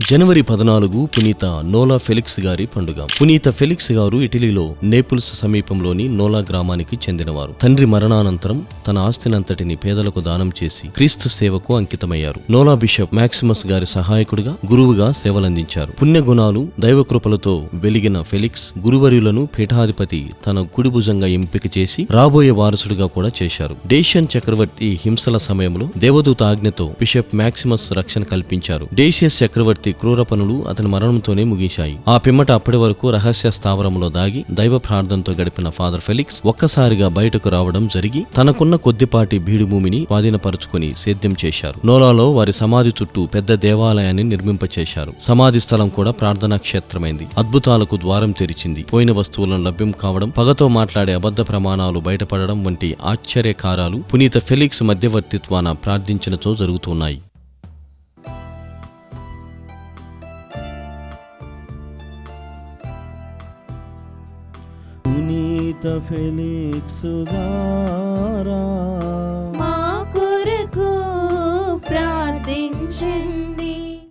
జనవరి 14 పునీత నోలా ఫెలిక్స్ గారి పండుగ. పునీత ఫెలిక్స్ గారు ఇటలీలో నేపుల్స్ సమీపంలోని నోలా గ్రామానికి చెందినవారు. తండ్రి మరణానంతరం తన ఆస్తినంతటిని పేదలకు దానం చేసి క్రీస్తు సేవకు అంకితమయ్యారు. నోలా బిషప్ మాక్సిమస్ గారి సహాయకుడిగా, గురువుగా సేవలందించారు. పుణ్యగుణాలు, దైవకృపలతో వెలిగిన ఫెలిక్స్ గురువర్యులను పీఠాధిపతి తన కుడి భుజంగా ఎంపిక చేసి రాబోయే వారసుడిగా కూడా చేశారు. డేషియన్ చక్రవర్తి హింసల సమయంలో దేవదూత ఆజ్ఞతో బిషప్ మాక్సిమస్ రక్షణ కల్పించారు. డేషియస్ చక్రవర్తి క్రూర పనులు అతని మరణంతోనే ముగిశాయి. ఆ పిమ్మట అప్పటి వరకు రహస్య స్థావరంలో దాగి దైవ ప్రార్థనతో గడిపిన ఫాదర్ ఫెలిక్స్ ఒక్కసారిగా బయటకు రావడం జరిగి తనకున్న కొద్దిపాటి బీడు భూమిని స్వాధీనపరుచుకుని సేద్యం చేశారు. నోలాలో వారి సమాధి చుట్టూ పెద్ద దేవాలయాన్ని నిర్మింపచేశారు. సమాధి స్థలం కూడా ప్రార్థనా క్షేత్రమైంది. అద్భుతాలకు ద్వారం తెరిచింది. పోయిన వస్తువులను లభ్యం కావడం, పగతో మాట్లాడే అబద్ధ ప్రమాణాలు బయటపడడం వంటి ఆశ్చర్యకారాలు పునీత ఫెలిక్స్ మధ్యవర్తిత్వాన ప్రార్థించినచో జరుగుతున్నాయి. పునీత ఫెలిక్స్ గారా